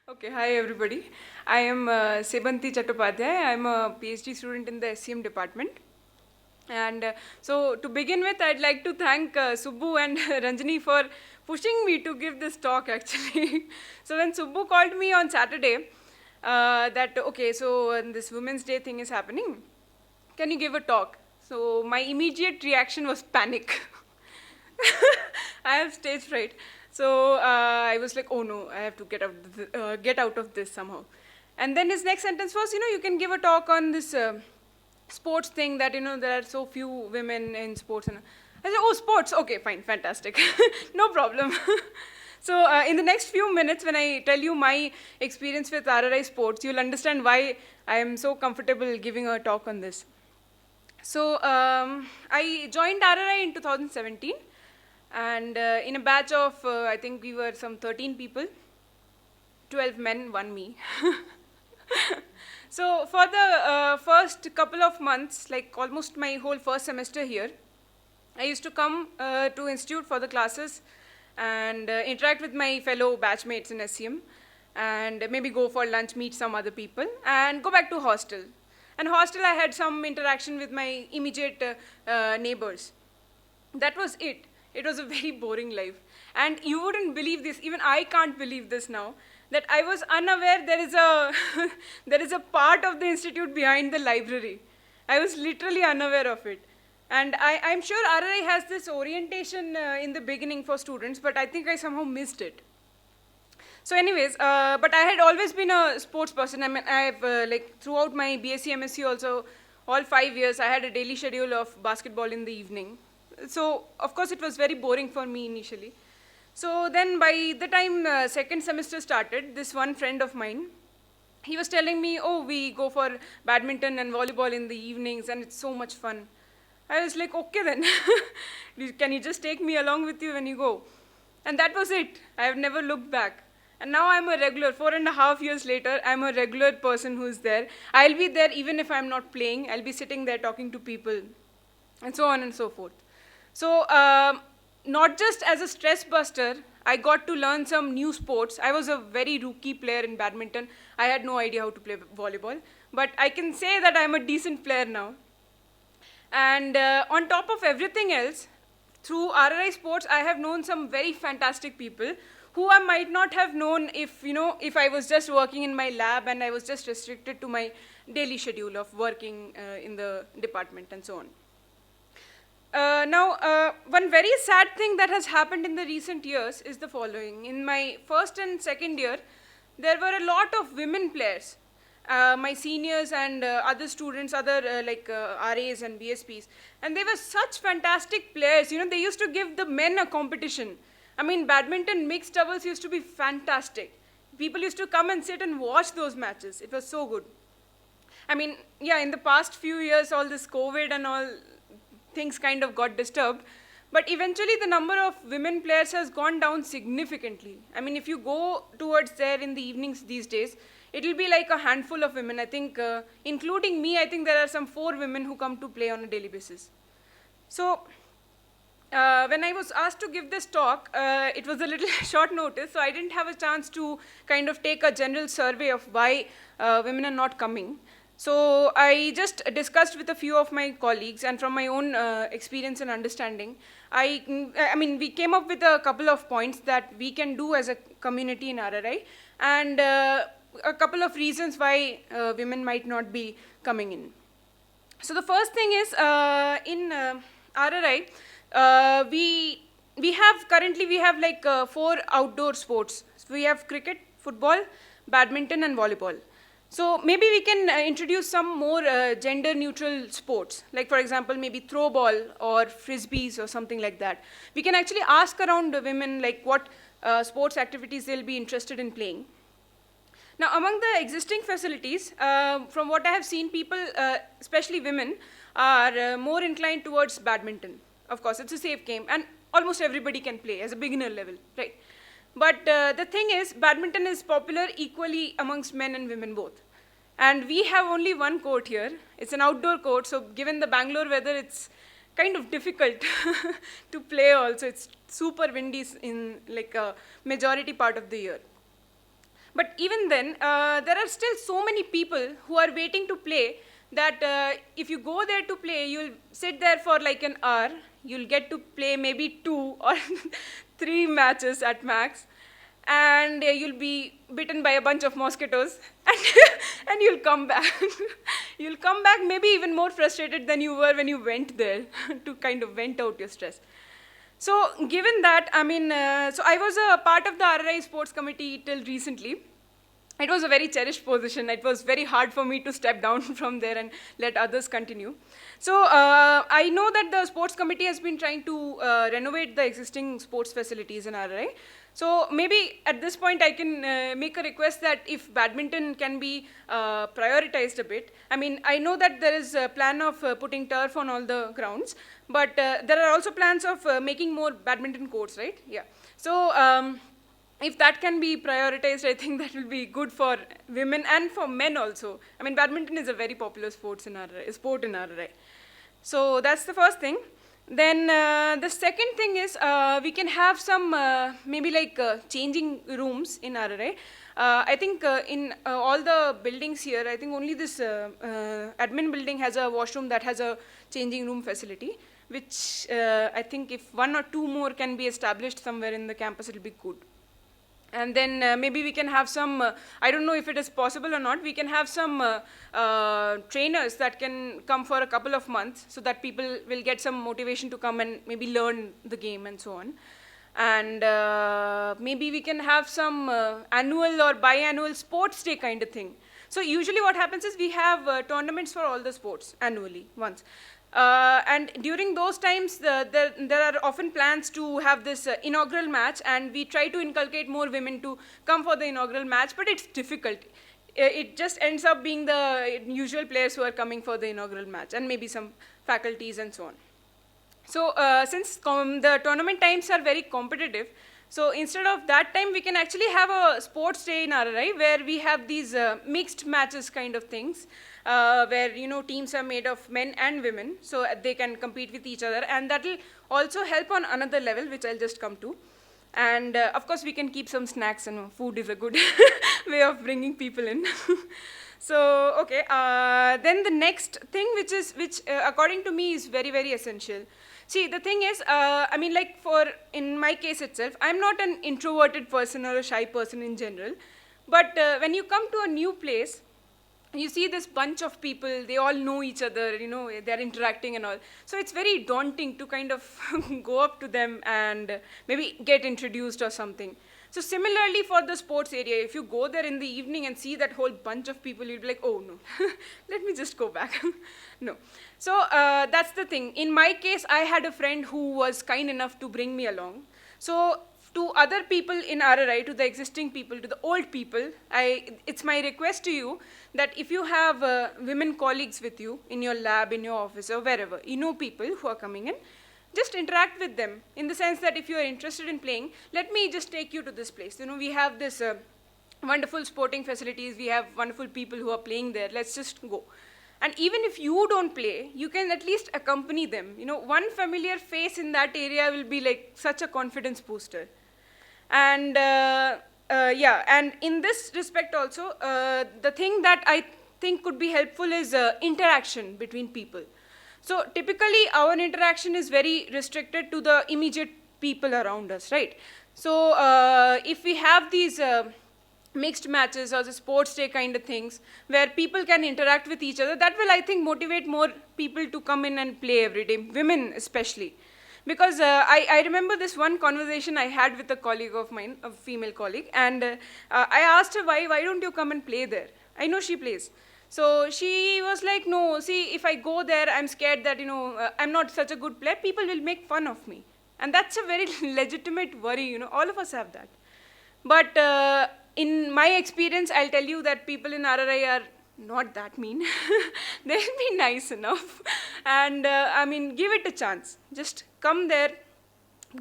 Okay, hi everybody. I am Sebanti Chattopadhyay. I am a PhD student in the SCM department. And so to begin with, I'd like to thank Subbu and Ranjani for pushing me to give this talk actually. So when Subbu called me on Saturday, that okay, so this Women's Day thing is happening, can you give a talk? So my immediate reaction was panic. I have stage fright. So I was like, oh no, I have to get out of this somehow. And then his next sentence was, you can give a talk on this sports thing that, there are so few women in sports. And I said, oh, sports, okay, fine, fantastic. No problem. So in the next few minutes, when I tell you my experience with RRI sports, you'll understand why I am so comfortable giving a talk on this. So I joined RRI in 2017, and in a batch of, I think we were some 13 people, 12 men, one me. So for the first couple of months, like almost my whole first semester here, I used to come to institute for the classes and interact with my fellow batchmates in SCM, and maybe go for lunch, meet some other people, and go back to hostel. And hostel, I had some interaction with my immediate neighbors. That was it. It was a very boring life. And you wouldn't believe this, even I can't believe this now, that I was unaware there is a, there is a part of the institute behind the library. I was literally unaware of it. And I'm sure RRI has this orientation in the beginning for students, but I think I somehow missed it. So anyways, but I had always been a sports person. I mean, I've like throughout my BSc, MSc also, all 5 years, I had a daily schedule of basketball in the evening. So of course it was very boring for me initially. So then by the time second semester started, this one friend of mine, he was telling me, oh, we go for badminton and volleyball in the evenings and it's so much fun. I was like, okay then, can you just take me along with you when you go? And that was it. I have never looked back. And now I'm a regular, 4.5 years later, I'm a regular person who's there. I'll be there even if I'm not playing. I'll be sitting there talking to people, and so on and so forth. So not just as a stress buster, I got to learn some new sports. I was a very rookie player in badminton. I had no idea how to play volleyball. But I can say that I'm a decent player now. And on top of everything else, through RRI sports, I have known some very fantastic people who I might not have known if, if I was just working in my lab and I was just restricted to my daily schedule of working in the department and so on. Now, one very sad thing that has happened in the recent years is the following. In my first and second year, there were a lot of women players. My seniors and other students, other RAs and BSPs, and they were such fantastic players. They used to give the men a competition. I mean, badminton mixed doubles used to be fantastic. People used to come and sit and watch those matches. It was so good. I mean, yeah, in the past few years, all this COVID and all things kind of got disturbed. But eventually, the number of women players has gone down significantly. I mean, if you go towards there in the evenings these days, it'll be like a handful of women. I think, including me, I think there are some 4 women who come to play on a daily basis. So, when I was asked to give this talk, it was a little short notice, so I didn't have a chance to kind of take a general survey of why women are not coming. So I just discussed with a few of my colleagues, and from my own experience and understanding, I mean, we came up with a couple of points that we can do as a community in RRI, and a couple of reasons why women might not be coming in. So the first thing is, in RRI, we have like 4 outdoor sports. So we have cricket, football, badminton, and volleyball. So maybe we can introduce some more gender-neutral sports, like for example, maybe throw ball or frisbees or something like that. We can actually ask around the women like what sports activities they'll be interested in playing. Now, among the existing facilities, from what I have seen, people, especially women, are more inclined towards badminton. Of course, it's a safe game, and almost everybody can play as a beginner level, right? But the thing is, badminton is popular equally amongst men and women both. And we have only one court here. It's an outdoor court, so given the Bangalore weather, it's kind of difficult to play also. It's super windy in like a majority part of the year. But even then, there are still so many people who are waiting to play that if you go there to play, you'll sit there for like an hour. You'll get to play maybe 2 or 3 matches at max, and you'll be bitten by a bunch of mosquitoes, and, and you'll come back. You'll come back maybe even more frustrated than you were when you went there to kind of vent out your stress. So given that, I mean, so I was a part of the RRI sports committee till recently. It was a very cherished position. It was very hard for me to step down from there and let others continue. So I know that the sports committee has been trying to renovate the existing sports facilities in RRI. So maybe at this point I can make a request that if badminton can be prioritized a bit. I mean, I know that there is a plan of putting turf on all the grounds, but there are also plans of making more badminton courts, right? Yeah. So if that can be prioritized, I think that will be good for women and for men also. I mean, badminton is a very popular sport in RRI. So that's the first thing. Then the second thing is we can have some maybe like changing rooms in RRI. I think in all the buildings here, I think only this admin building has a washroom that has a changing room facility, which I think if 1 or 2 more can be established somewhere in the campus, it will be good. And then maybe we can have some, I don't know if it is possible or not, we can have some trainers that can come for a couple of months so that people will get some motivation to come and maybe learn the game and so on. And maybe we can have some annual or biannual sports day kind of thing. So usually what happens is we have tournaments for all the sports annually once. And during those times, there are often plans to have this inaugural match, and we try to inculcate more women to come for the inaugural match, but it's difficult. It just ends up being the usual players who are coming for the inaugural match, and maybe some faculties and so on. So since the tournament times are very competitive, so instead of that time, we can actually have a sports day in RRI where we have these mixed matches kind of things. Where teams are made of men and women, so they can compete with each other, and that will also help on another level, which I'll just come to. And of course, we can keep some snacks, and food is a good way of bringing people in. So okay, then the next thing, which according to me is very, very essential. See, the thing is, I mean, like in my case itself, I'm not an introverted person or a shy person in general, but when you come to a new place, you see this bunch of people, they all know each other, they're interacting and all. So it's very daunting to kind of go up to them and maybe get introduced or something. So similarly for the sports area, if you go there in the evening and see that whole bunch of people, you'll be like, oh no, let me just go back. No. So that's the thing. In my case, I had a friend who was kind enough to bring me along. So to other people in RRI, to the existing people, to the old people, it's my request to you that if you have women colleagues with you in your lab, in your office, or wherever, people who are coming in, just interact with them in the sense that if you are interested in playing, let me just take you to this place. We have this wonderful sporting facilities, we have wonderful people who are playing there, let's just go. And even if you don't play, you can at least accompany them. One familiar face in that area will be like such a confidence booster. And yeah, and in this respect also, the thing that I think could be helpful is interaction between people. So typically our interaction is very restricted to the immediate people around us, right? So if we have these mixed matches or the sports day kind of things where people can interact with each other, that will, I think, motivate more people to come in and play every day, women especially. Because I remember this one conversation I had with a colleague of mine, a female colleague, and I asked her, why don't you come and play there? I know she plays. So she was like, no, see, if I go there, I'm scared that, I'm not such a good player, people will make fun of me. And that's a very legitimate worry, all of us have that. But in my experience, I'll tell you that people in RRI are not that mean. They'll be nice enough. And I mean, give it a chance. Just come there,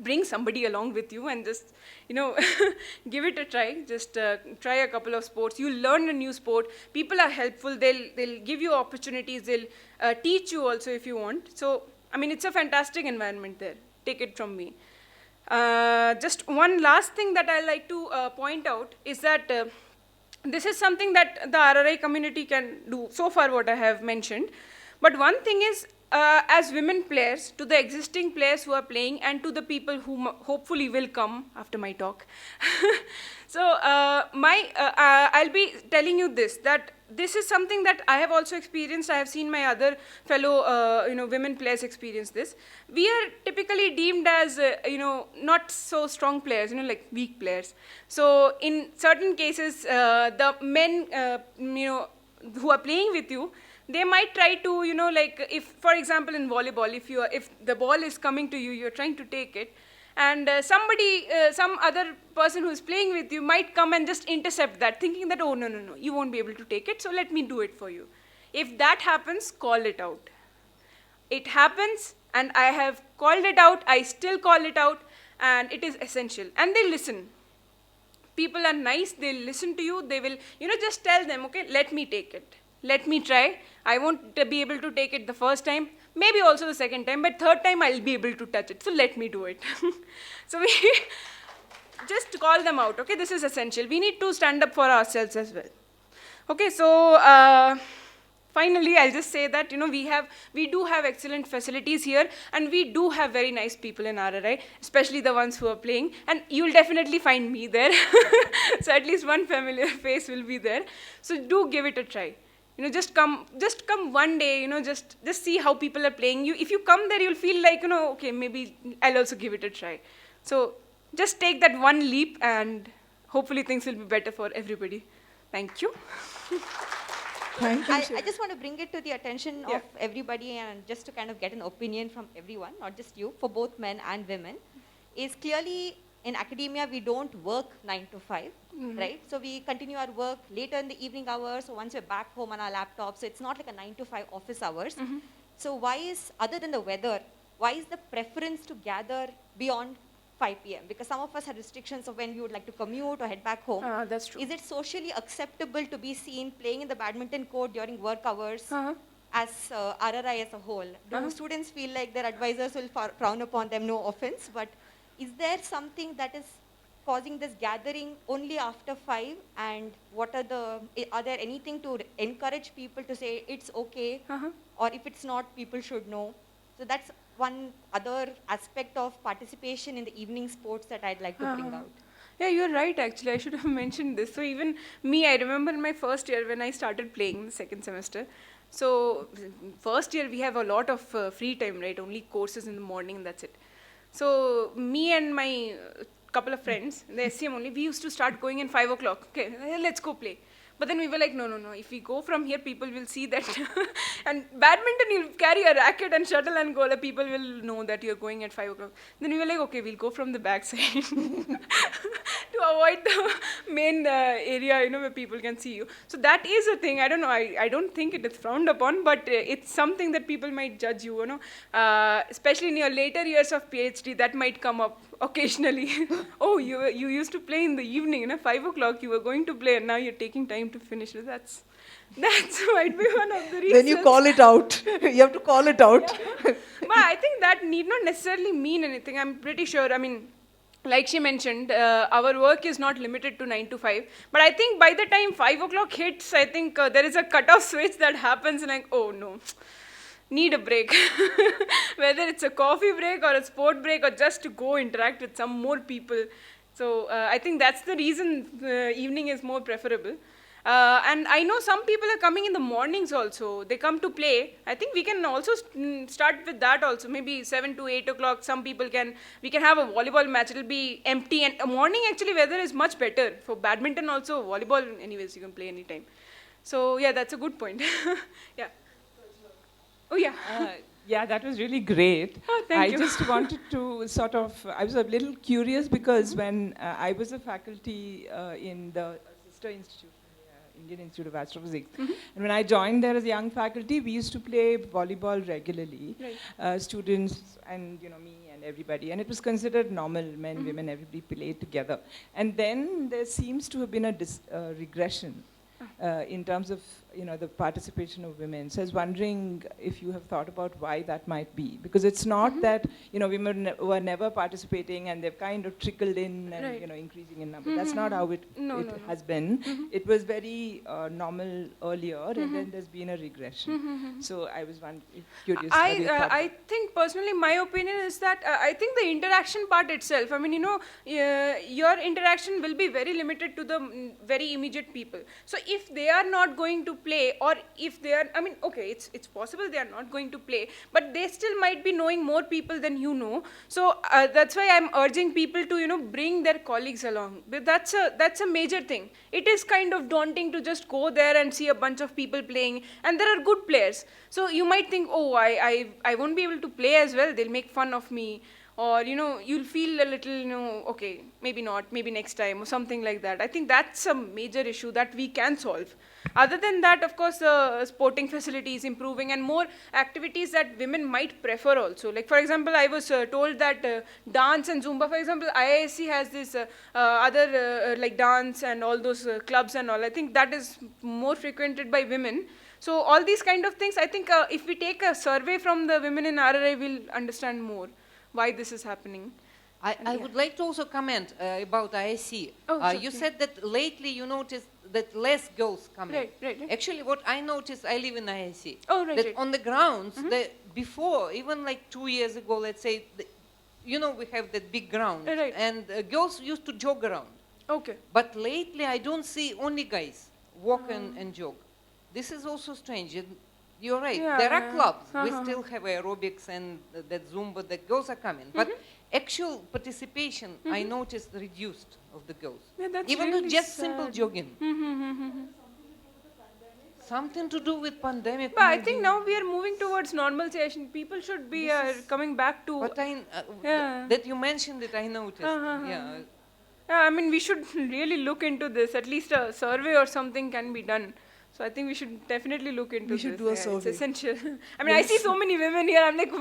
bring somebody along with you and just, give it a try. Just try a couple of sports. You'll learn a new sport. People are helpful. They'll give you opportunities. They'll teach you also if you want. So, I mean, it's a fantastic environment there. Take it from me. Just one last thing that I like to point out is that this is something that the RRI community can do, so far what I have mentioned. But one thing is, as women players, to the existing players who are playing and to the people who hopefully will come after my talk. So I'll be telling you this, that this is something that I have also experienced. I have seen my other fellow women players experience this. We are typically deemed as not so strong players, like weak players. So in certain cases, the men who are playing with you, they might try to, like if, for example, in volleyball, if the ball is coming to you, you're trying to take it, and some other person who's playing with you might come and just intercept that, thinking that, oh, no, you won't be able to take it, so let me do it for you. If that happens, call it out. It happens, and I have called it out, I still call it out, and it is essential. And they listen. People are nice, they'll listen to you, they will, just tell them, okay, let me take it. Let me try. I won't be able to take it the first time, maybe also the second time, but third time I'll be able to touch it. So let me do it. So we just call them out, okay? This is essential. We need to stand up for ourselves as well. Okay, so finally, I'll just say that, we do have excellent facilities here, and we do have very nice people in RRI, especially the ones who are playing, and you'll definitely find me there. So at least one familiar face will be there. So do give it a try. Just come one day, just see how people are playing. If you come there, you'll feel like, okay, maybe I'll also give it a try. So just take that one leap, and hopefully things will be better for everybody. Thank you. Thank you. I just want to bring it to the attention of everybody, and just to kind of get an opinion from everyone, not just you, for both men and women, is clearly in academia, we don't work 9 to 5, right? So we continue our work later in the evening hours, so once we're back home on our laptops, so it's not like a 9 to 5 office hours. So why is, other than the weather, why is the preference to gather beyond 5 p.m.? Because some of us have restrictions of when we would like to commute or head back home. That's true. Is it socially acceptable to be seen playing in the badminton court during work hours as RRI as a whole? Do students feel like their advisors will frown upon them? No offense, but is there something that is causing this gathering only after 5? And what are there anything to encourage people to say it's okay? Or if it's not, people should know? So that's one other aspect of participation in the evening sports that I'd like to bring out. Yeah, you're right, actually. I should have mentioned this. So even me, I remember in my first year when I started playing the second semester. So first year, we have a lot of free time, right? Only courses in the morning, and that's it. So me and my couple of friends, the SCM only, we used to start going in 5 o'clock. Okay, let's go play. But then we were like, no. If we go from here, people will see that. And badminton, you'll carry a racket and shuttle and go. People will know that you're going at 5 o'clock. Then we were like, okay, we'll go from the back side to avoid the main area, where people can see you. So that is a thing. I don't know. I don't think it is frowned upon, but it's something that people might judge you, especially in your later years of PhD, that might come up occasionally. Oh, you used to play in the evening, 5 o'clock you were going to play, and now you're taking time to finish. That's might be one of the reasons. Then you call it out. You have to call it out. But I think that need not necessarily mean anything. I'm pretty sure, like she mentioned, our work is not limited to 9 to 5. But I think by the time 5 o'clock hits, I think there is a cut-off switch that happens, like, oh no, need a break. Whether it's a coffee break or a sport break or just to go interact with some more people. So I think that's the reason evening is more preferable. And I know some people are coming in the mornings also. They come to play. I think we can also start with that also. Maybe 7 to 8 o'clock, we can have a volleyball match. It'll be empty. And morning actually weather is much better. For badminton also, volleyball anyways, you can play anytime. So yeah, that's a good point. Yeah. Oh yeah. Yeah, that was really great. Oh, thank you. I just wanted to I was a little curious because when I was a faculty in the sister institute, Indian Institute of Astrophysics, and when I joined there as a young faculty, we used to play volleyball regularly, students and me and everybody, and it was considered normal, men, women, everybody played together. And then there seems to have been a regression. in terms of the participation of women. So I was wondering if you have thought about why that might be, because it's not that women were never participating and they've kind of trickled in and Right. increasing in number. That's not how it has been. It was very normal earlier, and then there's been a regression. So I was curious. what you thought. I think personally, my opinion is that I think the interaction part itself, I mean, your interaction will be very limited to the very immediate people. So if they are not going to play, or if they are, I mean, okay, it's possible they are not going to play, but they still might be knowing more people than you know. So that's why I'm urging people to, bring their colleagues along. But that's a major thing. It is kind of daunting to just go there and see a bunch of people playing, and there are good players. So you might think, oh, I won't be able to play as well. They'll make fun of me. Or, you'll feel a little, okay, maybe not, maybe next time, or something like that. I think that's a major issue that we can solve. Other than that, of course, sporting facilities improving and more activities that women might prefer also. Like, for example, I was told that dance and Zumba, for example, IISc has this other like dance and all those clubs and all. I think that is more frequented by women. So all these kind of things, I think if we take a survey from the women in RRI, we'll understand more why this is happening. I would like to also comment about IIC. Oh, sure, you yeah. said that lately you noticed that less girls come in. Right. Actually, what I noticed, I live in IIC. Oh, right, That right. on the grounds, before, even like 2 years ago, let's say, we have that big ground. Right. And girls used to jog around. Okay. But lately, I don't see only guys walk and jog. This is also strange. You're right. Yeah, there are yeah. clubs. We still have aerobics and that Zumba. The girls are coming. But actual participation, I noticed reduced of the girls. Yeah, that's Even really though just sad. simple jogging. Something to do with pandemic. But I maybe. think now we are moving towards normalcy. People should be coming back to. But Yeah. that you mentioned it, I noticed. Yeah. Yeah, I mean, we should really look into this. At least a survey or something can be done. So I think we should definitely look into We this. should do a survey. It's essential. I mean, I see so many women here. I'm like,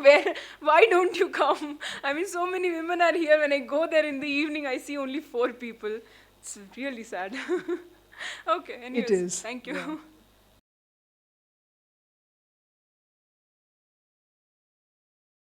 why don't you come? I mean, so many women are here. When I go there in the evening, I see only 4 people. It's really sad. Okay, anyways, is, thank you. yeah.